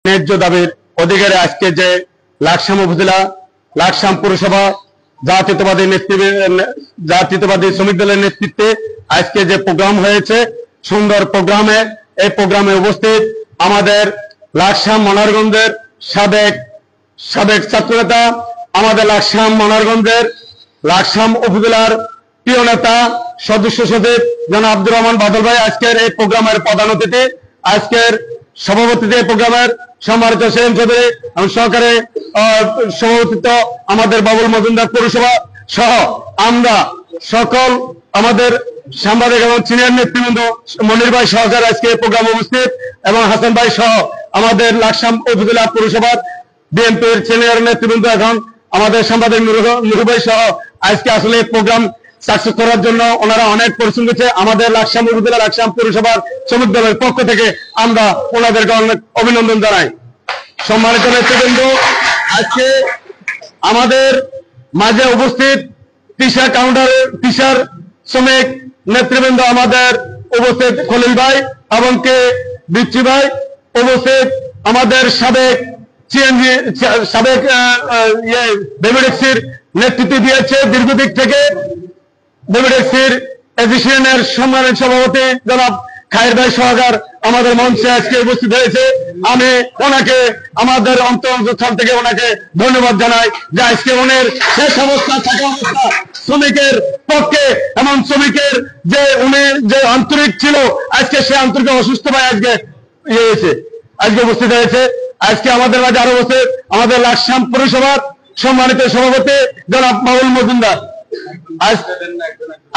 ন্যায্য দাবির অধিকারে আজকে যে লাকসাম উপজেলা লাকসাম পৌরসভা জাতীয়তাবাদী শ্রমিক দলের নেতৃত্বে আজকে যে প্রোগ্রাম হয়েছে, সুন্দর প্রোগ্রামে এই প্রোগ্রামে উপস্থিত আমাদের লাকসাম মনোহরগঞ্জের সাবেক ছাত্রনেতা, আমাদের লাকসাম মনোহরগঞ্জের লাকসাম উপজেলার প্রিয় নেতা সদস্য সচিব জনাব আব্দুর রহমান বাদল ভাই আজকের এই প্রোগ্রামের প্রধান অতিথি। আজকের সভাপতিত্বে প্রোগ্রামের সম্মানিত সেলিম চৌধুরী এবং সহকারে সভাপতিত্ব আমাদের বাবুল মজুমদার পৌরসভা সহ আমরা সকল আমাদের সাংবাদিক এবং সিনিয়র নেতৃবৃন্দ মনির ভাই সহকারে আজকে প্রোগ্রামে উপস্থিত এবং হাসান ভাই সহ আমাদের লাকসাম উপজেলা পৌরসভার বিএনপির সিনিয়র নেতৃবৃন্দ এখন আমাদের সাংবাদিক নুরু ভাই সহ আজকে আসলে প্রোগ্রাম সাকসেস করার জন্য ওনারা অনেক পরিশ্রম করেছে। আমাদের লাকসাম উপজেলা লাকসাম পৌরসভার শ্রমিক দলের পক্ষ থেকে আমরা ওনাদেরকে অনেক অভিনন্দন জানাই। সম্মানিত নেতৃবৃন্দ, আজকে আমাদের মাঝে উপস্থিত টিশার শ্রমিক নেতৃবৃন্দ আমাদের উপস্থিত খলিল ভাই এবং কে বিচ্ছি ভাই উপস্থিত, আমাদের সাবেক বেবিডেক্সির নেতৃত্ব দিয়েছে দীর্ঘদিক থেকে বেবিডেক্সির এসোসিয়েশনের সম্মানিত সভাপতি জনাব খায়ের ভাই সহকার আমাদের মঞ্চে আজকে উপস্থিত হয়েছে। আমি ওনাকে আমাদের অন্তঃস্থল থেকে ওনাকে ধন্যবাদ জানাই যে আজকে ওনার শেষ অবস্থা থাকা অবস্থা শ্রমিকের পক্ষে এবং শ্রমিকের যে উনি যে আন্তরিক ছিল আজকে সে আন্তরিক অসুস্থ ভাই আজকে আজকে উপস্থিত হয়েছে। আজকে আমাদের মাঝে আরো বসে আমাদের লাকসাম পৌরসভার সম্মানিত সভাপতি জনাব বাবুল মজুমদার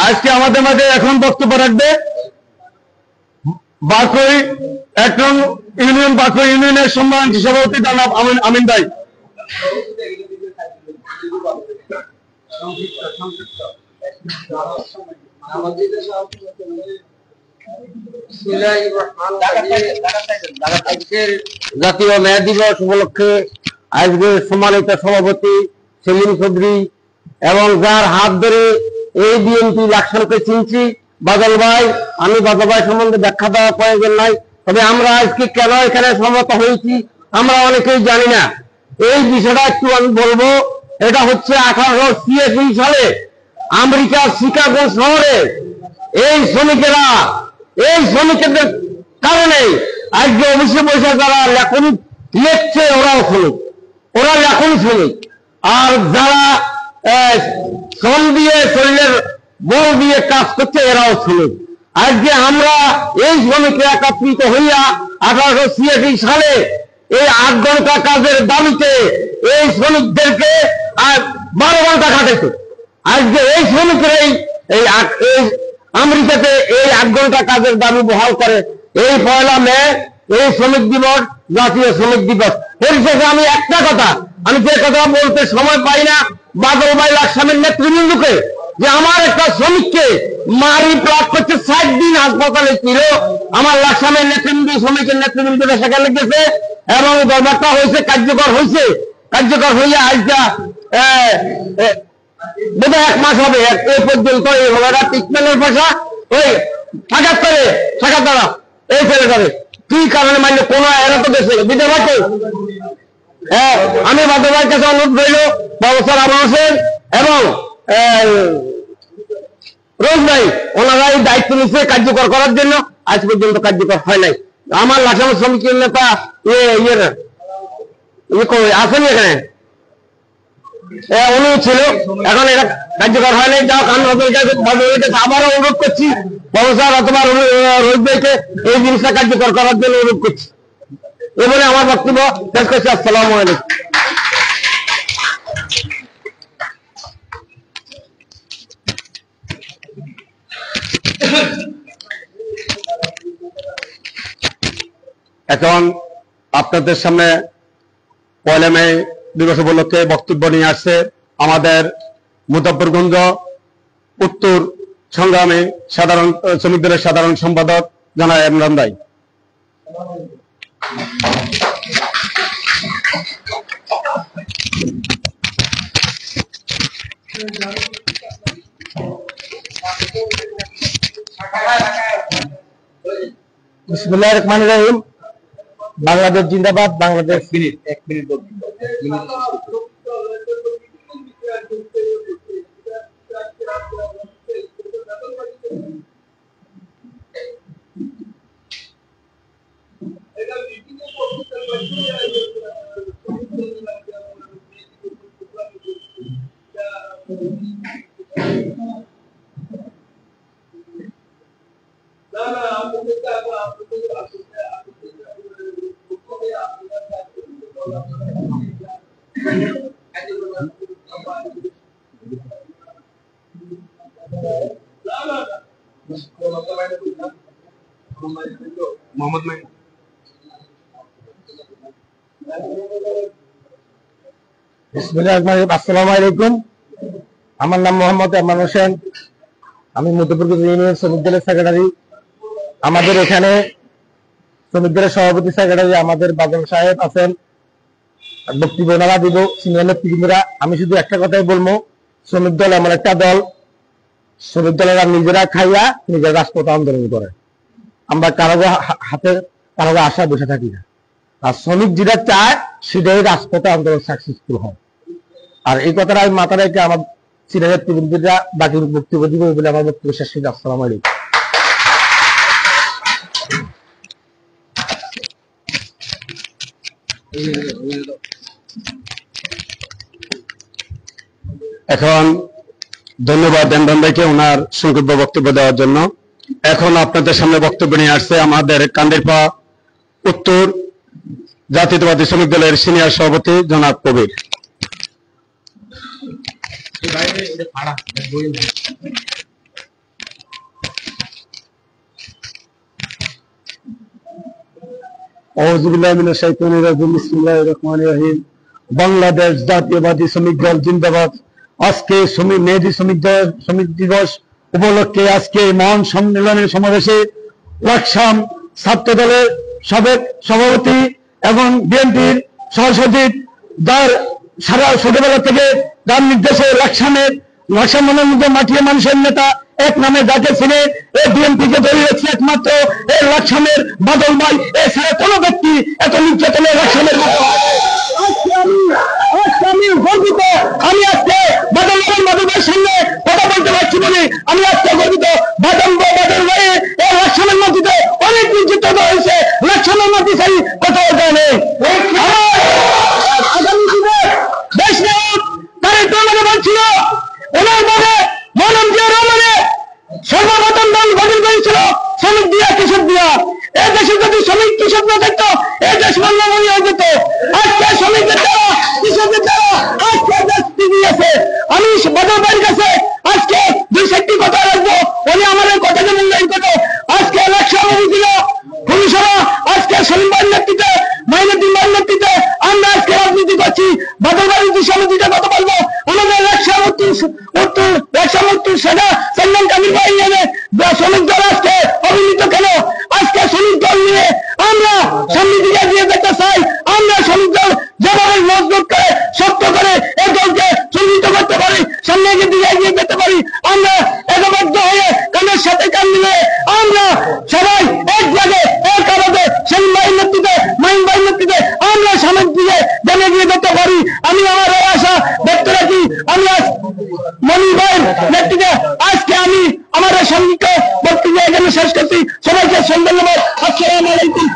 আজকে আমাদের মাঝে এখন বক্তব্য রাখবে বাকই ইউনিয়নের সম্মানিত সভাপতি জনাব আমিন ভাই। জাতীয় মেয়া দিবস উপলক্ষে আজকে সম্মানিত সভাপতি সেলিম চৌধুরী এবং যার হাত ধরে এই বিএনপি লাকসামকে চিনছি বাদল ভাই, আমি বাদল ভাই সম্বন্ধে ব্যাখ্যা দেওয়ার প্রয়োজন নাই, তবে আমরা আজকে কেন এখানে সমবেত হয়েছি আমরা অনেকেই জানি না। এই বিষয়টা একটু আমি বলবো। এটা হচ্ছে 1886 সালে আমেরিকার শিকাগো শহরে এই শ্রমিকেদের কারণে আজকে অবশ্যই বসে যারা লেখনী লিখছে ওরা লেখনী শ্রমিক, আর যারা শ্রম দিয়ে শরীরের বল দিয়ে কাজ করছে এরাও শ্রমিক। আজকে আমরা এই শ্রমিকরা একত্রিত হইয়া 1886 সালে এই 8 ঘন্টা কাজের দাবিতে এই শ্রমিকদেরকে 12 ঘন্টা খাটাইছে। আজকে এই শ্রমিকরাই এই আমেরিকাতে এই 8 ঘন্টা কাজের দাবি বহাল করে। এই 1 মে এই শ্রমিক দিবস জাতীয় শ্রমিক দিবস। পরিশেষে আমি একটা কথা, আমি যে কথা বলতে সময় পাই না, বাদল ভাই লাকসামের নেতৃবৃন্দকে যে আমার একটা শ্রমিককে মারি প্লাট করছে 60 দিন হাসপাতালে ছিল, আমার লাকসামের নেতৃবৃন্দ শ্রমিকের নেতৃবৃন্দরা সেখানে গেছে এবং দরবারটা হয়েছে কার্যকর হইয়া আজকে বোধহয় 1 মাস হবে এই পর্যন্ত এই হলারা ট্রিটমেন্টের পয়সা ওই সাক্ষাৎ দ্বারা এই ছেলেটারে কি কারণে মানলে কোন এরা তো গেছে বিধবাকে। আমি বাদল কাছে অনুরোধ রইল ব্যবস্থার আবহাওয়া হোসেন এবং রোজ ভাই ওনারা এই দায়িত্ব নিচ্ছে কার্যকর করার জন্য, আজ পর্যন্ত কার্যকর হয় নাই। আমার লাকসাম শ্রমিকের নেতা আসেনি এখানে, উনি ছিল, এখন এটা কার্যকর হয় নাই। যাও আমি আবারও অনুরোধ করছি ব্যবস্থার অথবা রোজ ভাইকে এই জিনিসটা কার্যকর করার জন্য অনুরোধ করছি। এবারে আমার বক্তব্য শেষ করছি। আসসালামু আলাইকুম। এখন আপনাদের সামনে 1 মে দিবস উপলক্ষে বক্তব্য নিয়ে আসছে আমাদের মুজাফফরগঞ্জ উত্তর সংগ্রামী শ্রমিক দলের সাধারণ সম্পাদক জনাব ইমরান ভাই। বিসমিল্লাহির রহমানির রহিম। বাংলাদেশ জিন্দাবাদ, বাংলাদেশ। এক মিনিট বলবেন। মোহাম্মদ মাইন। আসসালামু আলাইকুম, আমার নাম মোহাম্মদ আমান হোসেন, আমি মধ্যপুর ইউনিয়ন শ্রমিক দলের সেক্রেটারি। আমাদের এখানে শ্রমিক দলের সভাপতি সেক্রেটারি আমাদের বাদল সাহেব আছেন, বক্তব্য ওনারা দিব, সিনিয়র নেতৃবৃন্দরা। আমি শুধু একটা কথাই বলবো, শ্রমিক দল এমন একটা দল, শ্রমিক দলেরা নিজেরা খাইয়া নিজের রাজপথ আন্দোলন করে, আমরা কারো হাতে কারো আশা বসে থাকি না। আর শ্রমিক যেটা চায় সেটাই রাজপথে আন্দোলন সাকসেসফুল হয়। আর এই কথাটা আমি মাথা রেখে আমার সিনিয়র নেতৃবৃন্দরা বাকি বক্তব্য দিব বলে আমার বক্তব্য শেষ করছি। আসসালামু আলাইকুম। এখন ধন্যবাদ দেনবন ভাইকে ওনার সংক্ষিপ্ত বক্তব্য দেওয়ার জন্য। এখন আপনাদের সামনে বক্তব্য নিয়ে আসছে আমাদের কান্দিরপা উত্তর জাতীয়তাবাদী শ্রমিক দলের সিনিয়র সভাপতি জনাব কবির। বাংলাদেশ জাতীয়বাদী শ্রমিক দল জিন্দাবাদ। আজকে শ্রমিক দিবস উপলক্ষে আজকে মহান সম্মেলনের সমাবেশে লাকসাম ছাত্র দলের সাবেক সভাপতি এবং বিএনপির সহসচিব, যার সারা ছোটবেলা থেকে তার নির্দেশে লাকসাম মনের মধ্যে মাটিয়ে মানুষের নেতা এক নামে যাকে ছিল, এই বিএনপিকে ধরে রেখেছে একমাত্র এই লাকসামের বাদল ভাই। এছাড়া কোনো ব্যক্তি এত নির্যাতনের লাকসামের আমি গর্বিত। আমি আজকে বাদল ভাইয়ের সামনে কথা বলতে পারছি বলে আমি আজকে গর্বিত। বাদল ভাই এই লাকসামের মধ্যে অনেক নির্যাতন হয়েছে, লাকসামের মধ্যে সেই কথা জানে। আগামী দিনে দেশ নায়ক তারেক রহমান বলছিল, ওনার মনে মনন জিয়া রহমানে সর্বপ্রথম দল গঠন করেছিল শ্রমিক দিয়া কৃষক দিয়া। এই দেশে যদি শ্রমিক কৃষক না থাকতো এই দেশ মঙ্গলময় হয়ে যেত। আজকে শ্রমিকদের দ্বারা কৃষকের দ্বারা আজকে দেশ টিকে আছে। আমি বাদল ভাইয়ের কাছে আজকে দুই চারটি কথা রাখবো, উনি আমাদের কথাকে মূল্যায়ন করবো। আজকে লাকসাম উপজেলা পুলিশেরা আজকে শ্রমিক ভাইয়ের নেতৃত্বে, মাইনুদ্দিন ভাইয়ের নেতৃত্বে আমরা আজকে রাজনীতি করছি। বাদল ভাইয়ের যে সমিতিটা কথা বলবো, আমাদের লাকসাম উত্তর সেনা সন্ধান কামিল ভাই নিয়ে শ্রমিক দল আজকে অভিনীত কেন? আজকে শ্রমিক দল নিয়ে আমরা সামনে দিকে দিয়ে যেতে চাই। আমরা শ্রমিক দল যেভাবে মজবুত করে শক্ত করে এই দলকে চিহ্নিত করতে পারি, সামনে দিকে এগিয়ে যেতে পারি। আমরা একবদ্ধ হয়ে কানের সাথে কান মিলে আমরা সবাই এক জায়গায় এক আলাদে সেলিম ভাইয়ের নেতৃত্বে, মাইন ভাইয়ের নেতৃত্বে আমরা সামনের দিকে জেনে গিয়ে যেতে পারি। আমি আমার আশা ব্যক্ত রাখি। আমি আজ মনির ভাইয়ের নেতৃত্বে আজকে আমি আমার সংযুক্ত বক্তব্য এখানে শেষ করছি। সবাইকে ধন্যবাদ। আসসালামু আলাইকুম।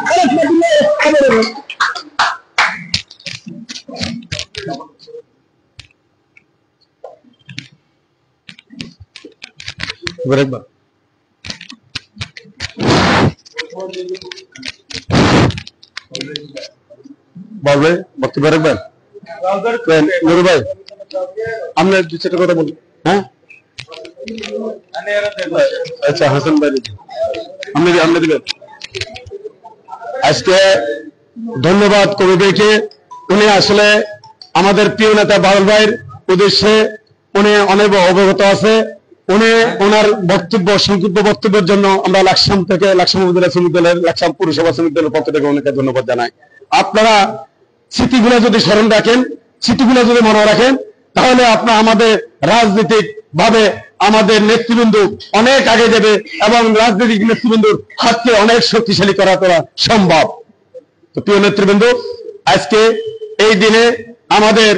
বলবে বক্তব্য রাখবেন নুরু ভাই, আমরা দু চারটা কথা বলি। হ্যাঁ, আচ্ছা হাসান ভাই আপনি দিবেন। আজকে ধন্যবাদ কবি ভাইকে। উনি আসলে আমাদের প্রিয় নেতা বাদল ভাইয়ের উদ্দেশ্যে উনি অনেক অবগত আছে। উনি ওনার বক্তব্য, সংক্ষিপ্ত বক্তব্যের জন্য আমরা লাকসাম থেকে, লাকসাম উপজেলা শ্রমিক দলের, লাকসাম পৌরসভা শ্রমিক দলের পক্ষ থেকে অনেক ধন্যবাদ জানাই। আপনারা স্মৃতিগুলো যদি স্মরণ রাখেন, স্মৃতিগুলো যদি মনে রাখেন, তাহলে আপনার আমাদের রাজনৈতিক ভাবে আমাদের নেতৃবৃন্দ অনেক আগে যাবে এবং রাজনৈতিক নেতৃবৃন্দুর হাতকে অনেক শক্তিশালী করা সম্ভব। তো প্রিয় নেতৃবৃন্দ, আজকে এই দিনে আমাদের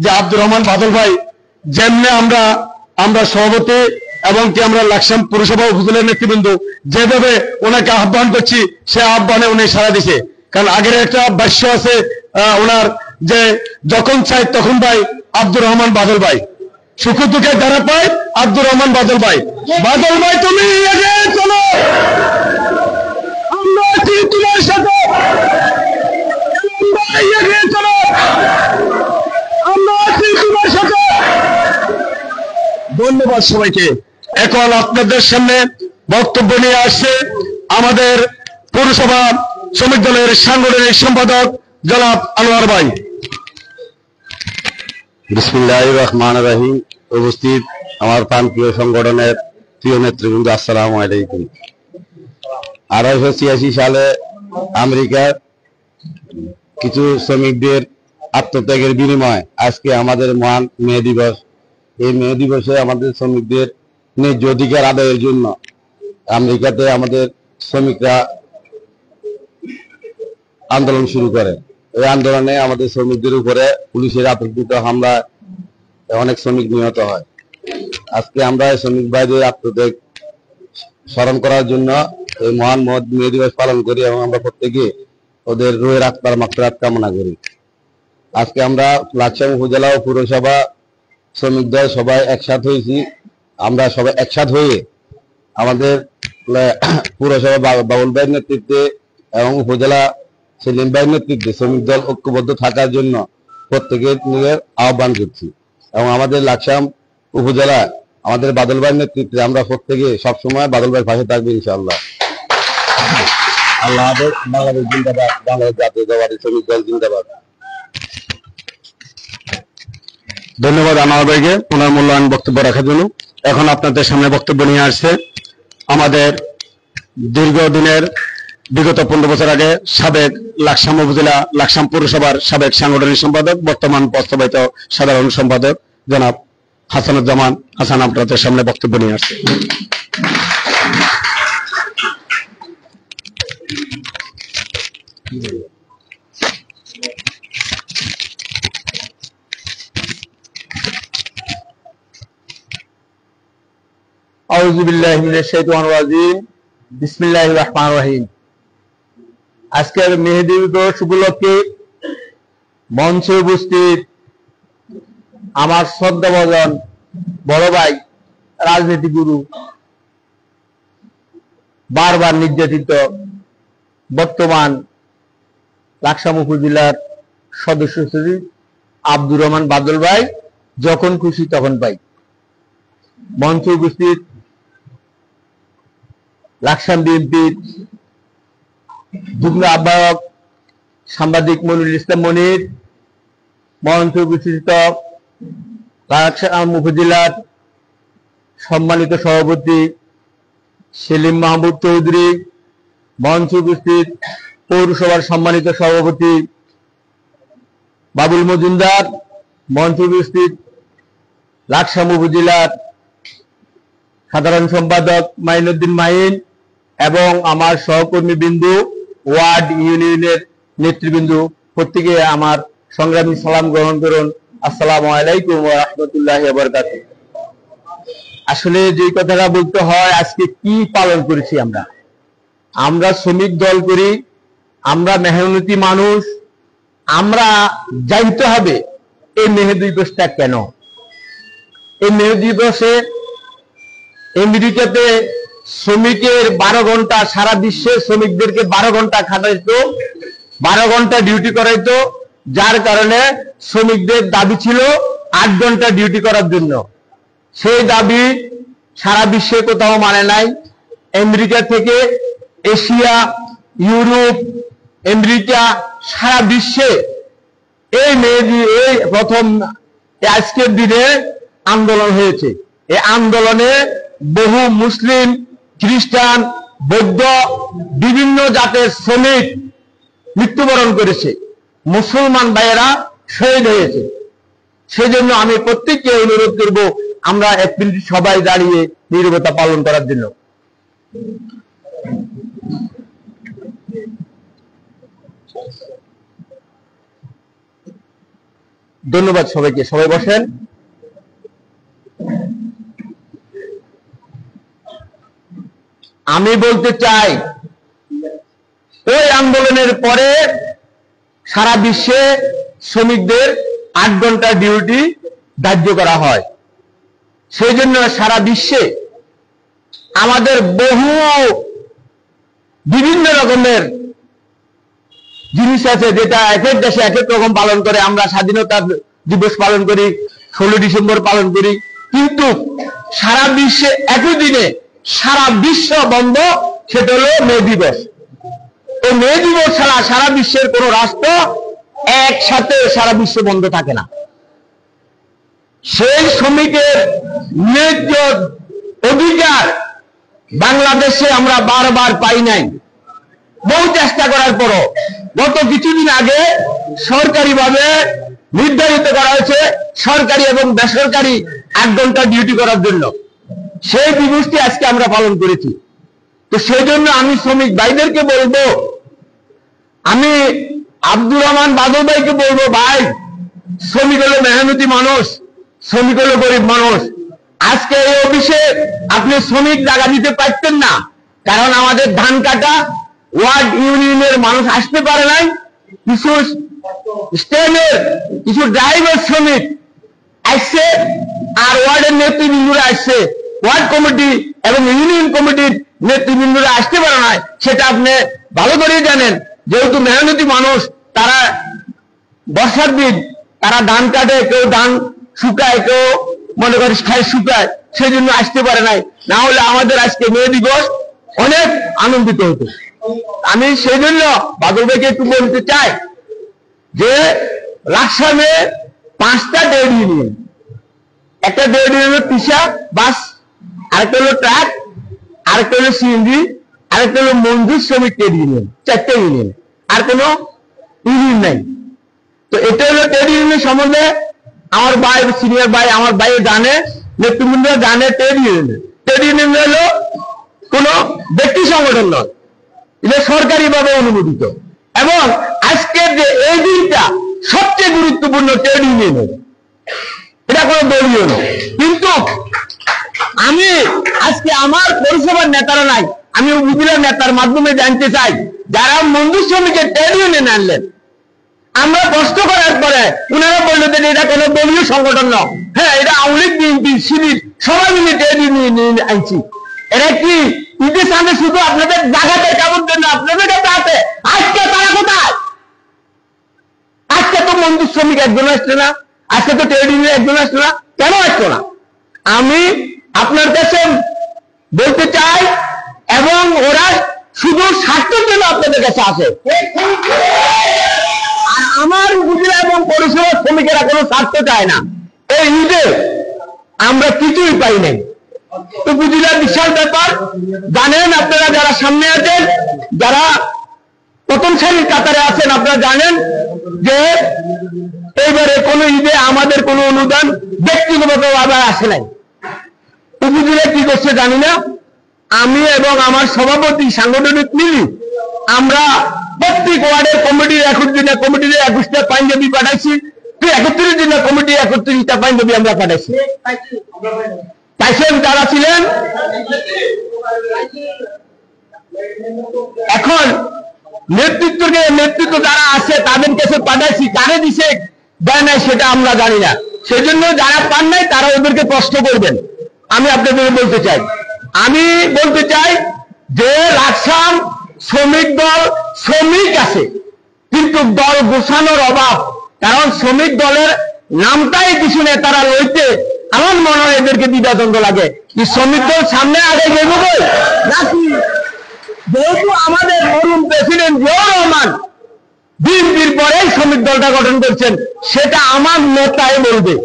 যে আব্দুর রহমান বাদল ভাই, যেমনি আমরা সভাপতি এবং কি আমরা লাকসাম পৌরসভা উপজেলার নেতৃবৃন্দ যেভাবে ওনাকে আহ্বান করছি, সে আহ্বানে উনি সাড়া দিছে। কারণ আগের একটা বাক্য আছে ওনার, যে যখন চাই তখন ভাই আব্দুর রহমান বাদল ভাই, সুখ দুঃখে যারা পায় আব্দুর রহমান বাদল ভাই। বাদল ভাই তুমি এগিয়ে চলো, আমরা আছি তোমার সাথে, এগিয়ে চলো, আমরা আছি তোমার সাথে। ধন্যবাদ সবাইকে। এখন আপনাদের সামনে বক্তব্য নিয়ে আসছে আমাদের পৌরসভা শ্রমিক দলের সাংগঠনিক সম্পাদক জনাব আনোয়ার ভাই। বিসমিল্লাহির রহমানির রহিম। উপস্থিত আমার প্রাণপ্রিয় সংগঠনের প্রিয় নেতৃবৃন্দ, আসসালামু আলাইকুম। 1886 সালে আমেরিকার কিছু শ্রমিকদের আত্মত্যাগের বিনিময়ে আজকে আমাদের মহান মে দিবস। এই মে দিবসে আমাদের শ্রমিকদের ন্যায্য অধিকার আদায়ের জন্য আমেরিকাতে আমাদের শ্রমিকরা আন্দোলন শুরু করে। এই আন্দোলনে আমাদের শ্রমিকদের উপরে পুলিশের আতঙ্কিত হামলা অনেক শ্রমিক নিহত হয়। আজকে আমরা শ্রমিক ভাইদের আত্মত্যাগ স্মরণ করার জন্য এই মহান মে দিবস পালন করি এবং আমরা প্রত্যেকে ওদের রুহের আত্মার মাগফিরাত কামনা করি। আজকে আমরা লাকসাম উপজেলা ও পৌরসভা শ্রমিক দল সবাই একসাথ হয়েছি। আমরা সবাই একসাথ হয়ে আমাদের পৌরসভা বাবুল ভাইয়ের নেতৃত্বে এবং উপজেলা সেলিম ভাইয়ের নেতৃত্বে শ্রমিক দল ঐক্যবদ্ধ থাকার জন্য প্রত্যেকের নিয়ে আহ্বান করছি। এবং আমাদের লাকসাম উপজেলা আমাদের বাদল ভাইয়ের নেতৃত্বে আমরা প্রত্যেকে সবসময় বাদল ভাইয়ের পাশে থাকবো ইনশাআল্লাহ। আল্লাহ হাফেজ। বাংলাদেশ জিন্দাবাদ, বাংলাদেশ জাতীয়তাবাদী শ্রমিক দল জিন্দাবাদ। ধন্যবাদ আনোয়ার ভাইকে ওনার মূল্যবান বক্তব্য রাখার জন্য। এখন আপনাদের সামনে বক্তব্য নিয়ে আসছে আমাদের দীর্ঘদিনের বিগত 15 বছর আগে সাবেক লাকসাম উপজেলা লাকসাম পৌরসভার সাবেক সাংগঠনিক সম্পাদক, বর্তমান বাস্তবায়িত সাধারণ সম্পাদক জনাব হাসানুজ্জামান হাসান আপনাদের সামনে বক্তব্য নিয়ে আসছে। আউযু বিল্লাহি মিনাশ শাইতানির রাজিম। বিসমিল্লাহির রহমানির রহিম। আজকের মেহেদি দিবস উপলক্ষে মঞ্চে উপস্থিত আমার শ্রদ্ধাভাজন বড় ভাই, রাজনীতি গুরু, বারবার নির্যাতিত বর্তমান লাকসাম উপজেলার সদস্য সচিব আব্দুর রহমান বাদল ভাই, যখন খুশি তখন পাই। মঞ্চে উপস্থিত লাকসাম বিএনপির যুগ্ম আহ্বায়ক সাংবাদিক মনিরুল ইসলাম মনির, মঞ্চে উপস্থিত লাকসাম উপজেলার সম্মানিত সভাপতি সেলিম মাহমুদ চৌধুরী, মঞ্চে উপস্থিত পৌরসভার সম্মানিত সভাপতি বাবুল মজুমদার, মঞ্চে উপস্থিত লাকসাম উপজেলার সাধারণ সম্পাদক মাইনুদ্দিন মাহিন এবং আমার সহকর্মী বিন্দু, ওয়ার্ড ইউনিয়নের নেতৃবৃন্দ, প্রত্যেকে আমার সংগ্রামী সালাম গ্রহণ করুন। আসসালামু আলাইকুম ওয়া রাহমাতুল্লাহি ওয়া বারাকাতুহু। আসলে যে কথাটা বলতে হয়, আজকে কি পালন করেছি আমরা শ্রমিক দল করি, আমরা মেহনতি মানুষ, আমরা জানতে হবে এই মেহেদি দিবসটা কেন। এই মেহেদি দিবসে আমেরিকাতে শ্রমিকের 12 ঘন্টা, সারা বিশ্বের শ্রমিকদেরকে 12 ঘন্টা খাটাইতো, 12 ঘন্টা ডিউটি করাইতো, যার কারণে শ্রমিকদের দাবি ছিল 8 ঘন্টা ডিউটি করার জন্য। সেই দাবি সারা বিশ্বে কোথাও মানে নাই। আমেরিকা থেকে এশিয়া, ইউরোপ, আমেরিকা, সারা বিশ্বে এই প্রথম আজকের দিনে আন্দোলন হয়েছে। এই আন্দোলনে বহু মুসলিম, খ্রিস্টান, বৌদ্ধ, বিভিন্ন জাতের শ্রমিক মৃত্যুবরণ করেছে, মুসলমান ভাইয়েরা শহীদ হয়েছে। সেজন্য আমি প্রত্যেককে অনুরোধ করব, আমরা 1 মিনিট সবাই দাঁড়িয়ে নীরবতা পালন করার জন্য। ধন্যবাদ সবাইকে। সবাই বসেন। আমি বলতে চাই, ওই আন্দোলনের পরে সারা বিশ্বে শ্রমিকদের 8 ঘন্টা ডিউটি ধার্য করা হয়। সেই জন্য সারা বিশ্বে আমাদের বহু বিভিন্ন রকমের জিনিস আছে, যেটা এক এক দেশে এক এক রকম পালন করে। আমরা স্বাধীনতা দিবস পালন করি, 16 ডিসেম্বর পালন করি, কিন্তু সারা বিশ্বে একই দিনে সারা বিশ্ব বন্ধ, সেটা হলো মে দিবস। তো মে দিবস ছাড়া সারা বিশ্বের কোন রাষ্ট্র একসাথে সারা বিশ্ব বন্ধ থাকে না। সেই শ্রমিকের ন্যায্য অধিকার বাংলাদেশে আমরা বারবার পাই নাই। বহু চেষ্টা করার পরও গত কিছুদিন আগে সরকারিভাবে নির্ধারিত করা হয়েছে সরকারি এবং বেসরকারি 8 ঘন্টা ডিউটি করার জন্য। সেই দিবসটি আজকে আমরা পালন করেছি। তো সেই জন্য আমি শ্রমিক ভাইদেরকে বলবো, আমি আব্দুর রহমান বাদল ভাইকে বলবো, ভাই, শ্রমিক হলো মেহনতি মানুষ, শ্রমিক হলো গরিব মানুষ। আজকে এই অফিসে আপনি শ্রমিক জায়গা দিতে পারতেন না, কারণ আমাদের ধান কাটা ওয়ার্ড ইউনিয়নের মানুষ আসতে পারে নাই, কিছু স্টেনের কিছু ড্রাইভার শ্রমিক আসছে, আর ওয়ার্ডের নেতৃবৃন্দরা আসছে। ওয়ার্ড কমিটি এবং ইউনিয়ন কমিটির নেতৃবৃন্দরা আসতে পারে না, সেটা আপনি ভালো করেই জানেন। যেহেতু মেহনতি মানুষ, তারা বর্ষার দিন তারা ধান কাটে, কেউ ধান শুকায়, কেউ মনে করে শুকায়, সেই জন্য আসতে পারে নাই। না হলে আমাদের আজকে মে দিবস অনেক আনন্দিত হতো। আমি সেই জন্য বাদল ভাইকে একটু বলতে চাই যে লাকসামে 5টা ট্রেড ইউনিয়ন, একটা ট্রেড ইউনিয়ন পিসা বাস, আরেকটা হলো ট্রাক, আরেকটা হলো সিএনজি, আরেকটা হলো মজদুর শ্রমিক ট্রেড ইউনিয়ন। 4টে ইউনিয়ন, আর কোনো ইউনিয়ন নাই। তো এটা হলো ট্রেড ইউনিয়ন সম্বন্ধে আমার ভাই, সিনিয়র ভাই, আমার ভাই জানে, নেতৃবৃন্দ জানে। ট্রেড ইউনিয়ন হলো কোনো ব্যক্তি সংগঠন নয়, এটা সরকারিভাবে অনুমোদিত। এবং আজকের যে এই দিনটা সবচেয়ে গুরুত্বপূর্ণ ট্রেড ইউনিয়নের, এটা কোনো দলীয় নয়। কিন্তু আমি আজকে আমার পরিষেবার নেতারা নাই, আমি উপজেলার নেতার মাধ্যমে জানতে চাই, যারা মজদুর শ্রমিকের ট্রেড ইউনিয়ন আনলেন, আমরা কষ্ট করার পরে উনারা বললেন যে এটা কোনো দলীয় সংগঠন নয়। হ্যাঁ, এটা আওয়ামী লীগ, বিএনপি, শিবির সবাই মিলে ট্রেড ইউনিয়ন আনছি। এরা কি ঈদের সামনে শুধু আপনাদের জায়গাতে কেমন জন্য আপনাদের কাছে আছে? আজকে তারা কোথায়? আজকে তো মজদুর শ্রমিক একজন আসছে না, আজকে তো ট্রেড ইউনিয়ন একজন আসছে না, কেন আসছে না? আমি আপনার কাছে বলতে চাই, এবং ওরা শুধু স্বার্থের জন্য আপনাদের কাছে আসে। আর আমার উপজেলা এবং পরিষেবা শ্রমিকেরা কোনো স্বার্থ চায় না। এই ঈদে আমরা কিছুই পাই নাই। উপজেলার বিশাল ব্যাপার, জানেন আপনারা যারা সামনে আছেন, যারা প্রথম শ্রেণীর কাতারে আছেন, আপনারা জানেন যে এইবারে কোনো ঈদে আমাদের কোনো অনুদান ব্যক্তিগতভাবে আসে নাই। উপজেলা কি করছে জানি না। আমি এবং আমার সভাপতি সাংগঠনিক মিলি আমরা প্রত্যেক ওয়ার্ডের কমিটির 21 দিনে কমিটির 21টা পাঞ্জাবি পাঠাইছি, 31 দিনে কমিটি 31টা পাঞ্জাবি আমরা পাঠাইছি। পাইছেন যারা ছিলেন। এখন নেতৃত্ব যারা আছে তাদের কাছে পাঠাইছি, কারে দিছে দেয় নাই সেটা আমরা জানি না। সেই জন্য যারা পান নাই তারা ওদেরকে প্রশ্ন করবেন। আমি আপনাদের বলতে চাই যে লাকসাম শ্রমিক দল শ্রমিক আছে, কিন্তু দল গোছানোর অভাব। কারণ শ্রমিক দলের নামটাই কিছু নেতারা লইতে আমার মনে হয় এদেরকে দ্বিধাদ্বন্দ্ব লাগে, কি শ্রমিক দল সামনে আগে এগোবে নাকি? যেহেতু আমাদের মরুম প্রেসিডেন্ট জিয়াউর রহমান বিএনপির পরেই শ্রমিক দলটা গঠন করছেন, সেটা আমার নেতাই বলবে।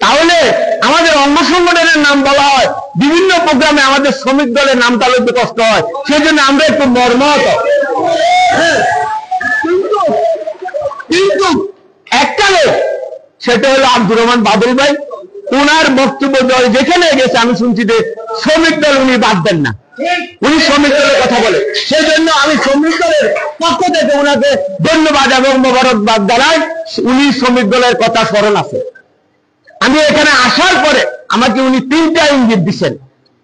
তাহলে আমাদের অঙ্গ সংগঠনের নাম বলা হয়, বিভিন্ন প্রোগ্রামে আমাদের শ্রমিক দলের নামটা লইতে কষ্ট হয়, সেই জন্য আমরা একটু মর্মাহত। কিন্তু একটা লোক, সেটা হলো আব্দুর রহমান বাদল ভাই, ওনার বক্তব্য যেখানে গেছে আমি শুনছি যে শ্রমিক দল উনি বাদ দেন না, উনি শ্রমিক দলের কথা বলে। সেই জন্য আমি শ্রমিক দলের পক্ষ থেকে ওনাকে ধন্যবাদ এবং মোবারকবাদ জানাই। উনি শ্রমিক দলের কথা স্মরণ আছে। আমি এখানে আসার পরে আমাকে উনি 3টা ইঙ্গিত দিচ্ছেন।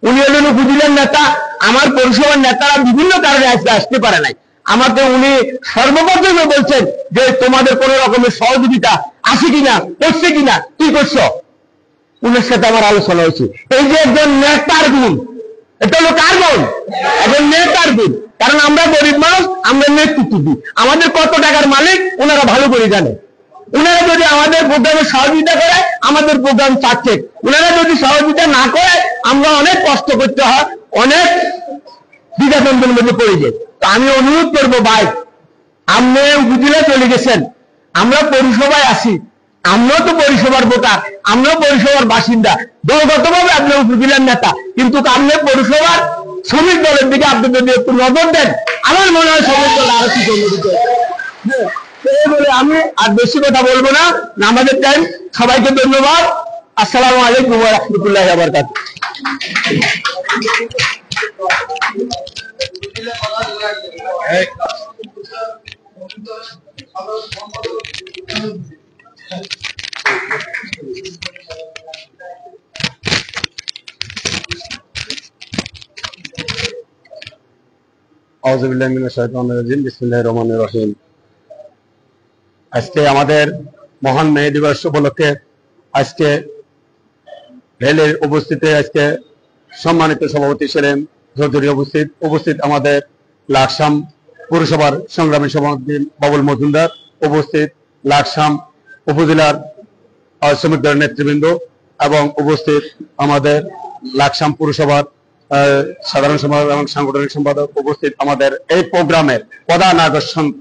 উনি হলেন উপজেলার নেতা, আমার পৌরসভার নেতারা বিভিন্ন কারণে আসতে পারে নাই। আমাকে উনি সর্বপ্রথমে বলছেন যে তোমাদের কোন রকমের সহযোগিতা আছে কিনা, করছে কিনা, কি করছো। উনার সাথে আমার আলোচনা হয়েছে। এই যে একজন নেতার গুণ, এটা হলো কার গুণ? একজন নেতার গুণ। কারণ আমরা গরিব মানুষ, আমরা নেতৃত্ব দিই। আমাদের কত টাকার মালিক ওনারা ভালো করে জানে। ওনারা যদি আমাদের প্রোগ্রামে সহযোগিতা করে, আমাদের প্রোগ্রাম চাচ্ছে। ওনারা যদি সহযোগিতা না করে, আমরা অনেক কষ্ট করতে হয়, অনেক দ্বিধাদ্বন্দ্বের মধ্যে পড়ে যাই। তো আমি অনুরোধ করবো ভাই, আপনি উপজেলা চলে গেছেন, আমরা পৌরসভায় আসি, আমরাও তো পৌরসভার ভোটার, আমরাও পৌরসভার বাসিন্দা। দলগতভাবে আপনি উপজেলার নেতা, কিন্তু আপনি পৌরসভার শ্রমিক দলের দিকে আপনি যদি একটু নজর দেন, আমার মনে হয় শ্রমিক দল আরো কি জন্য দিতে। বলে আমি আর বেশি কথা বলবো না, আমাদের টাইম। সবাইকে ধন্যবাদ। আসসালামু আলাইকুম ওয়া রাহমাতুল্লাহি ওয়া বারাকাতুহু। আউযু বিল্লাহি মিনাশ শাইতানির রাজিম। বিসমিল্লাহির রহমানির রহিম। আজকে আমাদের মহান মে দিবস উপলক্ষে আজকে রেলের উপস্থিতি, আজকে সম্মানিত সভাপতি সেলিম চৌধুরী উপস্থিত আমাদের লাকসাম পৌরসভার সংগ্রামী সভাপতি বাবুল মজুমদার, উপস্থিত লাকসাম উপজেলার শ্রমিক দলের নেতৃবৃন্দ এবং উপস্থিত আমাদের লাকসাম পৌরসভার সাধারণ সম্পাদক এবং সাংগঠনিক সম্পাদক, উপস্থিত আমাদের এই প্রোগ্রামের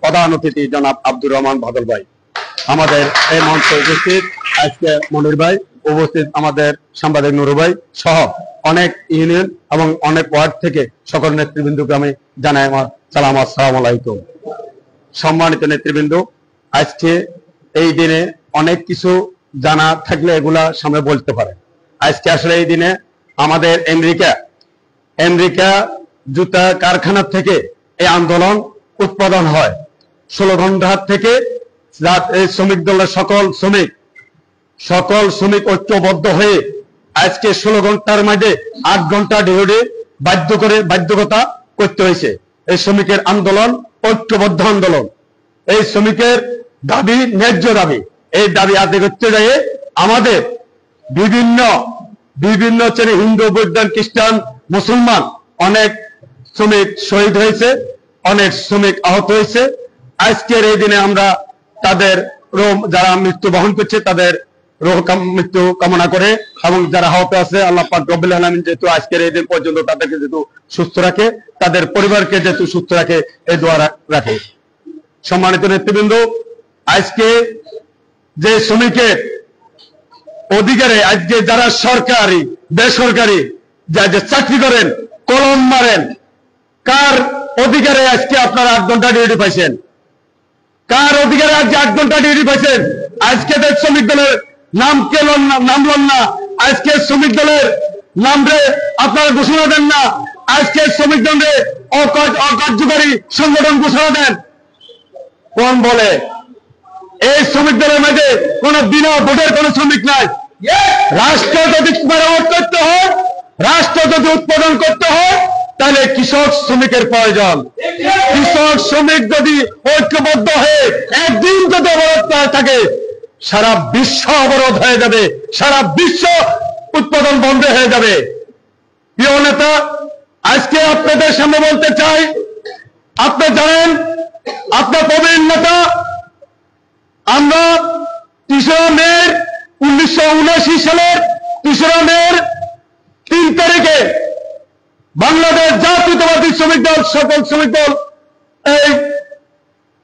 প্রধান অতিথি জনাব আব্দুর রহমান বাদল ভাই, আমাদের এই মঞ্চে উপস্থিত আজকে মনির ভাই, উপস্থিত আমাদের সাংবাদিক নুরু ভাই সহ অনেক ইউনিয়ন এবং অনেক ওয়ার্ড থেকে সকল নেতৃবৃন্দকে আমি জানাই আমার সালাম, আসসালামু আলাইকুম। সম্মানিত নেতৃবৃন্দ, আজকে এই দিনে অনেক কিছু জানা থাকলে এগুলা সামনে বলতে পারে। আজকে আসলে এই দিনে আমাদের আমেরিকা জুতা কারখানা থেকে এই আন্দোলন উৎপাদন হয়। 16 ঘন্টা থেকে এই শ্রমিক দলের সকল শ্রমিক ঐক্যবদ্ধ হয়ে আজকে 16 ঘন্টার মাঝে 8 ঘন্টা ডিউটি বাধ্যকতা করতে হয়েছে। এই শ্রমিকের আন্দোলন ঐক্যবদ্ধ আন্দোলন, এই শ্রমিকের দাবি ন্যায্য দাবি, এই দাবি আদায় করতে গিয়ে আমাদের বিভিন্ন শ্রেণী, হিন্দু, বৌদ্ধ, খ্রিস্টান, মুসলমান অনেক শ্রমিক শহীদ হয়েছে, অনেক শ্রমিক আহত হয়েছে। আজকের এই দিনে আমরা তাদের যারা মৃত্যু বহন করছে তাদের মৃত্যু কামনা করে, এবং যারা আহত আছে আল্লাহ পাক রব্বুল আলামিন যেহেতু আজকের এই দিন পর্যন্ত তাদেরকে যেহেতু সুস্থ রাখে, তাদের পরিবারকে যেহেতু সুস্থ রাখে, এই দোয়া রাখে। সম্মানিত নেতৃবৃন্দ, আজকে যে শ্রমিকের অধিকারে আজকে যারা সরকারি বেসরকারি যা চাকরি করেন, কলম মারেন, কার অধিকারে আজকে আপনারা 8 ঘন্টা ডিউটি পাইছেন? কার অধিকারে আজকে 8 ঘন্টা ডিউটি পাইছেন? আজকে শ্রমিক দলের নামলেন না, আজকে শ্রমিক দলের নামে আপনারা ঘোষণা দেন না, আজকে শ্রমিক দলের অকার্যকারী সংগঠন ঘোষণা দেন। কোন বলে এই শ্রমিক দলের মধ্যে কোন বিনা ভোটের কোন শ্রমিক নাই? রাষ্ট্র যদি মেরামত করতে হয়, রাষ্ট্র যদি উৎপাদন করতে হয়, তাহলে কৃষক শ্রমিকের প্রয়োজন। কৃষক শ্রমিক যদি ঐক্যবদ্ধ হয়ে একদিন যদি অবরোধ থাকে, সারা বিশ্ব অবরোধ হয়ে যাবে, সারা বিশ্ব উৎপাদন বন্ধ হয়ে যাবে। প্রিয় নেতা, আজকে আপনাদের সামনে বলতে চাই, আপনি জানেন, আপনার প্রবীণ নেতা, আমরা 3 মে 1979 সালের 3 মে 3 তারিখে বাংলাদেশ জাতীয়তাবাদী শ্রমিক দল, সকল শ্রমিক দল এই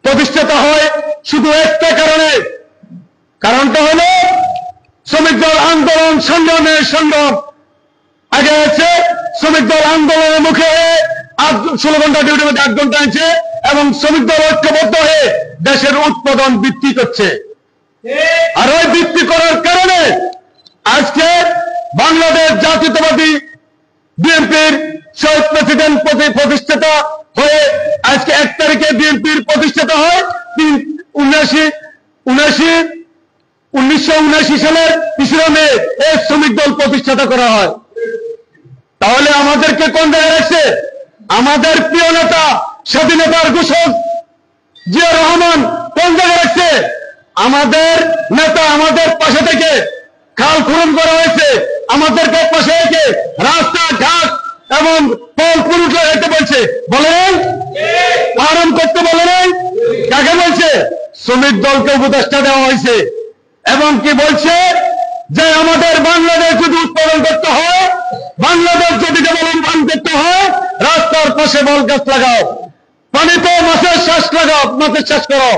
প্রতিষ্ঠিত হয় শুধু একটা কারণে। কারণটা হলো শ্রমিক দল আন্দোলন সংগ্রাম আগে আছে। শ্রমিক দল আন্দোলনের মুখে 16 ঘন্টা ডিউটির মধ্যে 8 ঘন্টা আছে, এবং শ্রমিক দল ঐক্যবদ্ধ হয়ে দেশের উৎপাদন বৃদ্ধি করছে। আর ওই বৃদ্ধি করার কারণে আজকে বাংলাদেশ জাতীয়তাবাদী বিএনপির শহীদ প্রেসিডেন্ট প্রতিষ্ঠাতা হয়ে আজকে 1 তারিখে বিএনপির প্রতিষ্ঠাতা হয় 1979 সালের 3 মে এই শ্রমিক দল প্রতিষ্ঠাতা করা হয়। তাহলে আমাদেরকে কোন জায়গায় রাখছে? আমাদের প্রিয় নেতা স্বাধীনতার ঘোষক জিয়া রহমান কোন জায়গায় রাখছে? আমাদের নেতা আমাদের পাশে থেকে খাল খনন করা হয়েছে, আমাদেরকে পাশে রেখে রাস্তাঘাট এবং ফল ফুল লাগাইতে বলছে, বলেন আরাম করতে বলেন, কাকে বলছে? শ্রমিক দলকে উপদেষ্টা দেওয়া হয়েছে। এবং কি বলছে যে আমাদের বাংলাদেশ যদি উৎপাদন করতে হয়, বাংলাদেশ যদি ডেভেলপমেন্ট করতে হয়, রাস্তার পাশে বল গাছ লাগাও, পানিতে মাছের চাষ লাগাও, মাছের চাষ করো।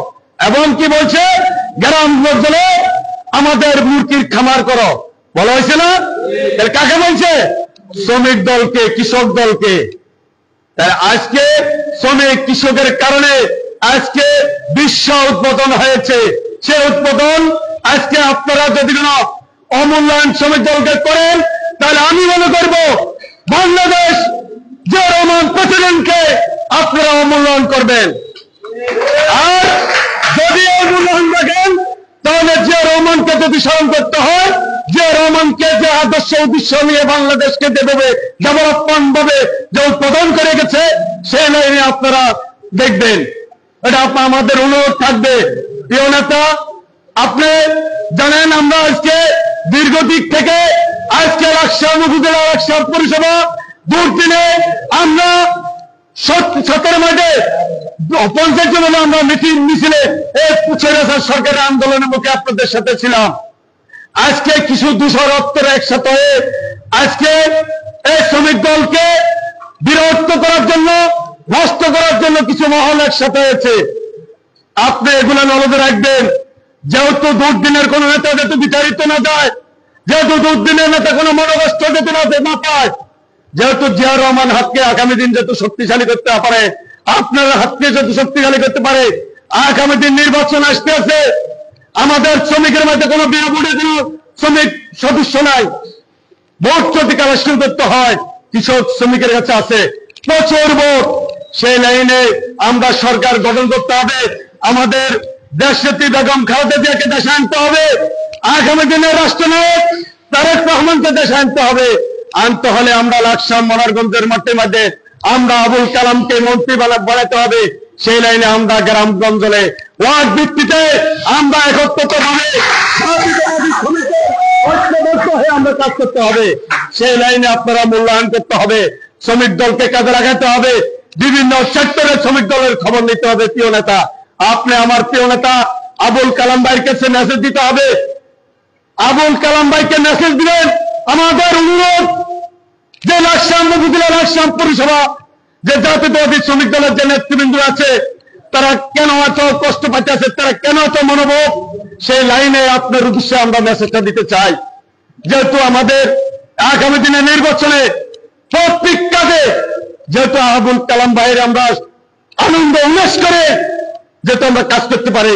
এবং কি বলছে গ্রাম অঞ্চলে আমাদের মুরগির খামার করো, বলা হয়েছে না? কাকে বলছে? শ্রমিক দলকে, কৃষক দলকে। তাই আজকে শ্রমিক কৃষকের কারণে আজকে বিশ্ব উৎপাদন হয়েছে। সে উৎপাদন আজকে আপনারা যদি কোনো অমূল্যায়ন শ্রমিক দলকে করেন, তাহলে আমি মনে করব বাংলাদেশ জিয়া রহমান প্রেসিডেন্টকে আপনারা অমূল্যায়ন করবেন। আর যদি অমূল্যায়ন রাখেন, তাহলে জিয়া রহমানকে যদি স্মরণ করতে হয়, জিয়া রহমানকে যে আদর্শ উদ্দেশ্য নিয়ে বাংলাদেশকে যেভাবে ডেভেলপমেন্ট ভাবে যে উৎপাদন করে গেছে, সেই লাইনে আপনারা দেখবেন। এটা আমাদের অনুরোধ থাকবে। প্রিয় নেতা, আপনি জানেন আমরা আজকে দীর্ঘদিক থেকে আজকে লাকসাম উপজেলা লাকসাম পরিষেবা দুর্দিনে আমরা 17 মাসে 50 জন আমরা মিছিলে সরকারের আন্দোলনের মুখে আপনাদের সাথে ছিলাম। আজকে কিছু দূষর রক্তের একসাথে হয়ে আজকে এই শ্রমিক দলকে বিরক্ত করার জন্য, নষ্ট করার জন্য কিছু মহল একসাথে হয়েছে। আপনি এগুলো নজরে রাখবেন। যেহেতু দুর্দিনের কোন নেতা যাতে বিচারিত না যায়, যেহেতু দুর্দিনের নেতা কোনো মনোকষ্ট যাতে না পায়, যেহেতু জিয়া রহমান হাতকে আগামী দিন যত শক্তিশালী করতে পারে, আপনার হাতকে যত শক্তিশালী করতে পারে, আগামী দিন নির্বাচন আসতে আছে। আমাদের শ্রমিকের মধ্যে কোনো বিনা ভোটে কোনো শ্রমিক সদস্য নাই। ভোট যদি কালেকশন করতে হয়, কৃষক শ্রমিকের কাছে আছে প্রচুর ভোট। সেই লাইনে আমরা সরকার গঠন করতে হবে। আমাদের দেশনেত্রী বেগম খালেদা জিয়াকে দেশে আনতে হবে। আগামী দিনের রাষ্ট্রনায়ক তারেক রহমানকে দেশে আনতে হবে। আনতে হলে আমরা লাকসাম মনোহরগঞ্জের মাঠে মাঠে আমরা আবুল কালামকে মন্ত্রী বানাতে হবে। সেই লাইনে আমরা গ্রামগঞ্জে ওয়ার্ড ভিত্তিতে আমরা একত্রিত ভাবে আমরা কাজ করতে হবে। সেই লাইনে আপনারা মূল্যায়ন করতে হবে। শ্রমিক দলকে কাজে লাগাতে হবে। বিভিন্ন সেক্টরের শ্রমিক দলের খবর নিতে হবে। প্রিয় নেতা, আপনি আমার প্রিয় নেতা আবুল কালাম ভাইয়ের কাছে মেসেজ দিতে হবে। আবুল কালাম ভাইকে মেসেজ দিবেন, আমাদের অনুরোধ যে লাকসাম উপজেলা লাকসাম পরিষেবা যে জাতীয়তাবাদী শ্রমিক দলের যে নেতৃবৃন্দ আছে, তারা কেন এত কষ্ট পাচ্ছে, তারা কেন এত মনোভাব, সেই লাইনে আপনার উদ্দেশ্যে আমরা মেসেজটা দিতে চাই। যেহেতু আমাদের আগামী দিনে নির্বাচনে প্রত্যেক কাজে যেহেতু আবুল কালাম ভাইয়ের আমরা আনন্দ উল্লাস করে যেহেতু আমরা কাজ করতে পারি,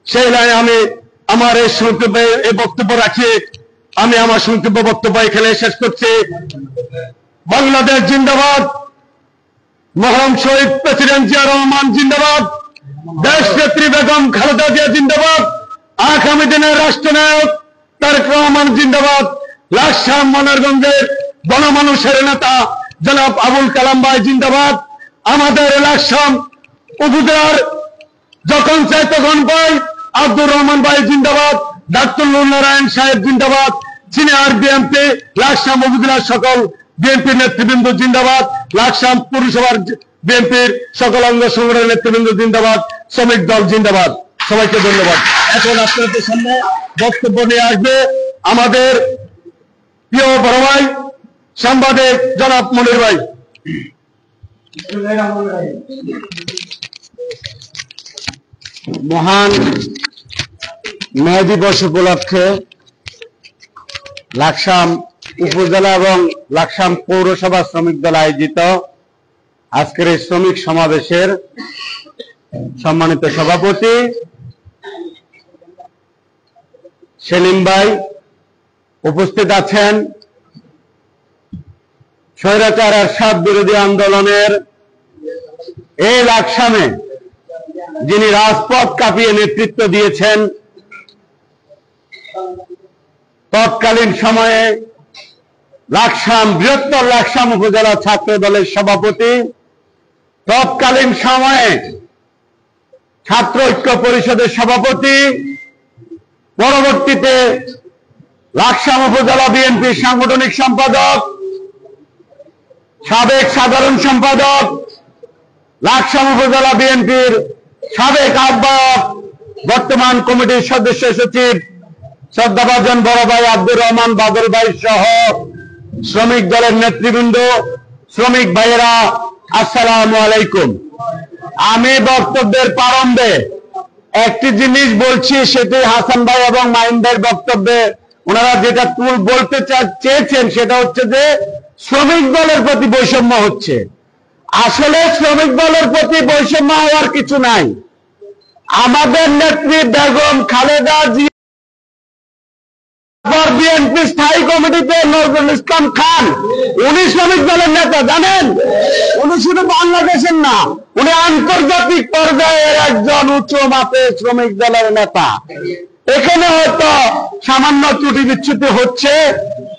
সেই লাইনে আমি আমার এই সংক্ষেপে এই বক্তব্য রাখি। আমি আমার সংক্ষিপ্ত বক্তব্য এখানে শেষ করছি। বাংলাদেশ জিন্দাবাদ, মহান শহীদ প্রেসিডেন্ট জিয়া রহমান জিন্দাবাদ, দেশ নেত্রী বেগম খালেদা জিয়া জিন্দাবাদ, আগামী দিনের রাষ্ট্রনায়ক তারেক রহমান জিন্দাবাদ, লাকসাম মনোহরগঞ্জের গণমানুষের নেতা জনাব আবুল কালাম ভাই জিন্দাবাদ, আমাদের লাকসাম উপজেলার যখন চাই তখন পাই আব্দুর রহমান ভাই জিন্দাবাদ, ডাক্তার নূর নারায়ণ সাহেব জিন্দাবাদ, সিনিয়র বিএনপি লাকসাম উপজেলার সকল বিএনপি নেতৃবৃন্দ জিন্দাবাদ, লাকসাম পৌরসভার বিএনপির সকল অঙ্গ সংগঠনের নেতৃবৃন্দ জিন্দাবাদ, শ্রমিক দল জিন্দাবাদ। সবাইকে ধন্যবাদ। এখন আপনাদের সামনে বক্তব্য নিয়ে আসবে আমাদের প্রিয় বড় ভাই সাংবাদিক জনাব মনির ভাই। মহান মে দিবস উপলক্ষে লাকসাম উপজেলা এবং লাকসাম পৌরসভা শ্রমিক দল আয়োজিত আজকের এই শ্রমিক সমাবেশের সম্মানিত সভাপতি সেলিম ভাই, উপস্থিত আছেন স্বৈরাচার এরশাদ বিরোধী আন্দোলনের এই লাকসামে যিনি রাজপথ কাঁপিয়ে নেতৃত্ব দিয়েছেন, তৎকালীন সময়ে বৃহত্তর লাকসাম উপজেলা ছাত্র দলের সভাপতি, তৎকালীন সময়ে ছাত্র ঐক্য পরিষদের সভাপতি, পরবর্তীতে লাকসাম উপজেলা বিএনপির সাংগঠনিক সম্পাদক, সাবেক সাধারণ সম্পাদক, লাকসাম উপজেলা বিএনপির সাবেক আহ্বায়ক, বর্তমান কমিটির সদস্য সচিব শ্রদ্ধাভাজন বড় ভাই আব্দুর রহমান বাদল ভাই সহ শ্রমিক দলের নেতৃবৃন্দ, শ্রমিক ভাইয়েরা, আসসালামু আলাইকুম। আমি বক্তব্যের প্রারম্ভে একটি জিনিস বলছি, সেটি হাসান ভাই এবং মাইন ভাইয়ের বক্তব্যে ওনারা যেটা বলতে চেয়েছেন সেটা হচ্ছে যে শ্রমিক দলের প্রতি বৈষম্য হচ্ছে। আসলে শ্রমিক দলের প্রতি বৈষম্য হওয়ার কিছু নাই। আমাদের নেত্রী বেগম খালেদা জিয়া বিএনপি স্থায়ী কমিটিতে নজরুল ইসলাম খান, উনি শ্রমিক দলের নেতা, জানেন? উনি শুধু বাংলাদেশের না, উনি আন্তর্জাতিক পর্যায়ের একজন উচ্চ মাপের শ্রমিক দলের নেতা। এখানে হয়তো সামান্য ত্রুটি বিচ্যুতি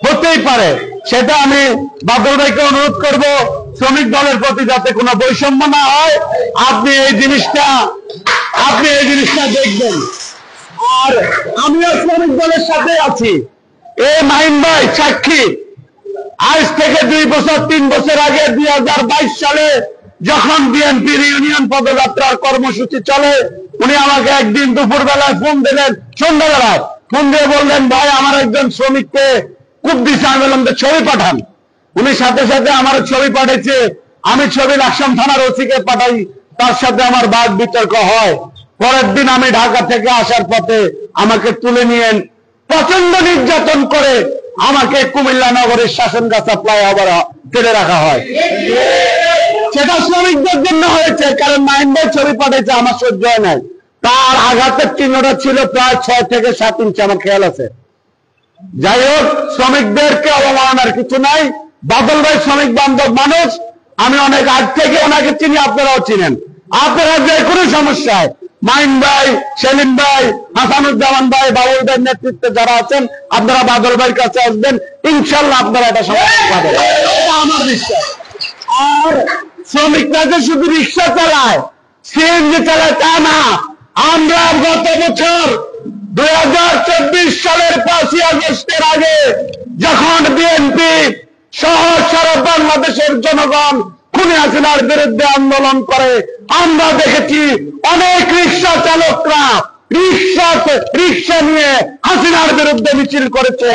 হতেই পারে, সেটা আমি বাদল ভাইকে অনুরোধ করব শ্রমিক দলের প্রতি যাতে কোনো বৈষম্য না হয়, আপনি এই জিনিসটা দেখবেন। আর আমিও শ্রমিক দলের সাথে আছি। এই মাহিন ভাই সাক্ষী, আজ থেকে 2 বছর 3 বছর আগে 2022 সালে যখন বিএনপির ইউনিয়ন পদযাত্রার কর্মসূচি চলে, উনি আমাকে একদিন দুপুর বেলায় ফোন দিলেন, সন্ধ্যাবেলায় ফোন দিয়ে বললেন, ভাই আমার একজন শ্রমিককে খুব দিশা, আমি বললাম ছবি পাঠান। উনি সাথে সাথে আমার ছবি পাঠিয়েছে, আমি ছবি লাকসাম থানার ওসিকে পাঠাই, তার সাথে আমার বাদ বিতর্ক হয়। পরের দিন আমি ঢাকা থেকে আসার পথে আমাকে তুলে নিয়ে প্রচন্ড নির্যাতন করে আমাকে কুমিল্লা নগরের শাসনগাছা ফ্লাইওভার ফেলে রাখা হয়। সেটা শ্রমিকদের জন্য হয়েছে, কারণ মাইন ভাই ছবি পাঠিয়েছে, আমার সহ্য হয় নাই। তার আঘাতের চিহ্নটা ছিল প্রায় 6 থেকে 7 ইঞ্চি, আমার খেয়াল আছে। যাই হোক, শ্রমিকদেরকে অবমাননার কিছু নাই। বাদল ভাই শ্রমিক বান্ধব মানুষ, আমি অনেক আগ থেকে ওনাকে চিনি, আপনারাও চিনেন। আপনারা যে কোনো সমস্যায় মাইন ভাই, সেলিম ভাই, হাসানুজ্জামান ভাই, বাবুল ভাইয়ের নেতৃত্বে যারা আছেন, আপনারা বাদল ভাইয়ের কাছে আসবেন, ইনশাল্লাহ আপনারা এটা সমাধান পাবেন, এটা আমার বিশ্বাস। আর শ্রমিকরা যে শুধু রিক্সা চালায়, সিএনজি চালায় তা না। আমরা গত বছর 2024 সালের 5ই আগস্টের আগে যখন বিএনপি সহ সারা বাংলাদেশের জনগণ খুনি হাসিনার বিরুদ্ধে আন্দোলন করে, আমরা দেখেছি অনেক রিক্সা চালকরা রিক্সা নিয়ে হাসিনার বিরুদ্ধে মিছিল করেছে,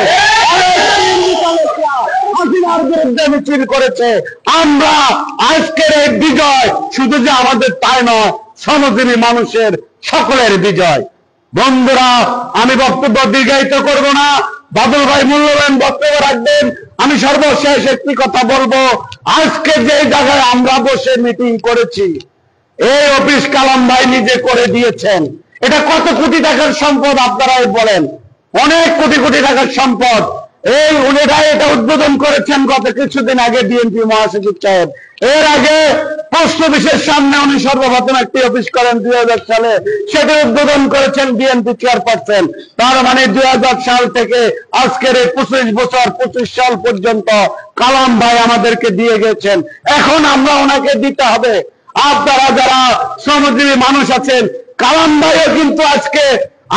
হাসিনার বিরুদ্ধে মিছিল করেছে। আমরা আজকের এই বিজয় শুধু যে আমাদের তাই নয়, শ্রমজীবী মানুষের সকলের বিজয়। বন্ধুরা, আমি বক্তব্য দীর্ঘায়িত করব না, বাদল ভাই মূল্যবান বক্তব্য রাখবেন। আমি সর্বশেষ একটি কথা বলবো, আজকে যে জায়গায় আমরা বসে মিটিং করেছি, এই অফিস কালাম ভাই নিজে করে দিয়েছেন। এটা কত কোটি টাকার সম্পদ আপনারাই বলেন, অনেক কোটি কোটি টাকার সম্পদ। এই উনিরা এটা উদ্বোধন করেছেন গত কিছুদিন আগে বিএনপি মহাসচিব সাহেব। এর আগে পোস্ট অফিসের সামনে উনি সর্বপ্রথম একটি অফিস করেন 2000 সালে, সেটা উদ্বোধন করেছেন বিএনপি চেয়ারপারসন। তার মানে 2000 সাল থেকে আজকের এই 25 বছর 25 সাল পর্যন্ত কালাম ভাই আমাদেরকে দিয়ে গেছেন, এখন আমরা ওনাকে দিতে হবে। আপনারা যারা শ্রমজীবী মানুষ আছেন, কালাম ভাইও কিন্তু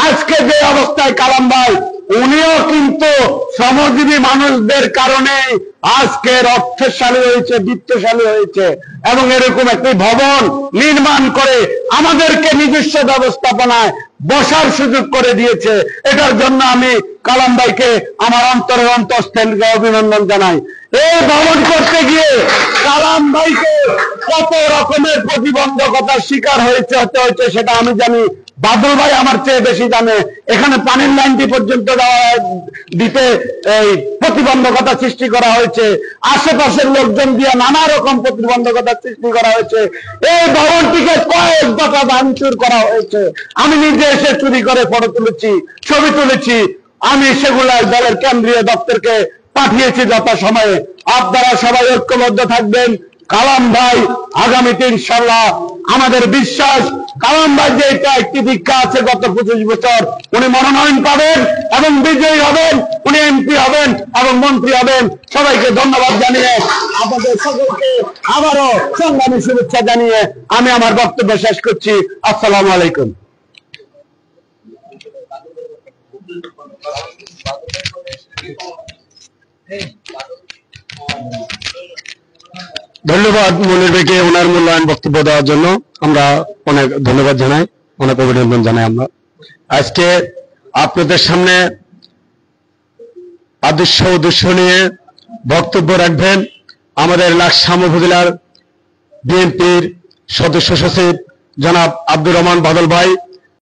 আজকে যে অবস্থায় কালাম ভাই, উনিও কিন্তু শ্রমজীবী মানুষদের কারণে আজকের অর্থশালী হয়েছে, বিত্তশালী হয়েছে, এবং এরকম একটি ভবন নির্মাণ করে আমাদেরকে নিজস্ব ব্যবস্থাপনায় বসার সুযোগ করে দিয়েছে। এটার জন্য আমি কালাম ভাইকে আমার অন্তরের অন্তঃস্থল থেকে অভিনন্দন জানাই। এই ভবন করতে গিয়ে কালাম ভাইকে কত রকমের প্রতিবন্ধকতার শিকার হতে হয়েছে সেটা আমি জানি, বাদল ভাই আমার চেয়ে বেশি জানে। এখানে পানির লাইনটি পর্যন্ত দিতে প্রতিবন্ধকতা সৃষ্টি করা হয়েছে, আশেপাশের লোকজন দিয়ে নানা রকম প্রতিবন্ধকতা সৃষ্টি করা হয়েছে। এই ভবনটিকে কয়েক দফা ভাঙচুর করা হয়েছে। আমি নিজে এসে চুরি করে ফটো তুলেছি, ছবি তুলেছি, আমি সেগুলা দলের কেন্দ্রীয় দপ্তরকে পাঠিয়েছি যথাসময়ে। আপনারা সবাই ঐক্যবদ্ধ থাকবেন। কালাম ভাই আগামীতে ইনশাল্লাহ আমাদের বিশ্বাস কালাম ভাই যে এটা একটি দীক্ষা আছে গত 25 বছর উনি মনোনয়ন পাবেন এবং বিজয়ী হবেন, উনি এমপি হবেন এবং মন্ত্রী হবেন। সবাইকে ধন্যবাদ জানিয়ে আপনাদের সকলকে আবারও সংগ্রামী শুভেচ্ছা জানিয়ে আমি আমার বক্তব্য শেষ করছি। আসসালামু আলাইকুম। ধন্যবাদ মনির ভাইকে ওনার মূল্যায়ন বক্তব্য দেওয়ার জন্য। আমরা অনেক ধন্যবাদ জানাই, অনেক অভিনন্দন জানাই। আমরা আজকে আপনাদের সামনে আদর্শ উদ্দেশ্য নিয়ে বক্তব্য রাখবেন আমাদের লাকসাম উপজেলার বিএনপির সদস্য সচিব জনাব আব্দুর রহমান বাদল ভাই।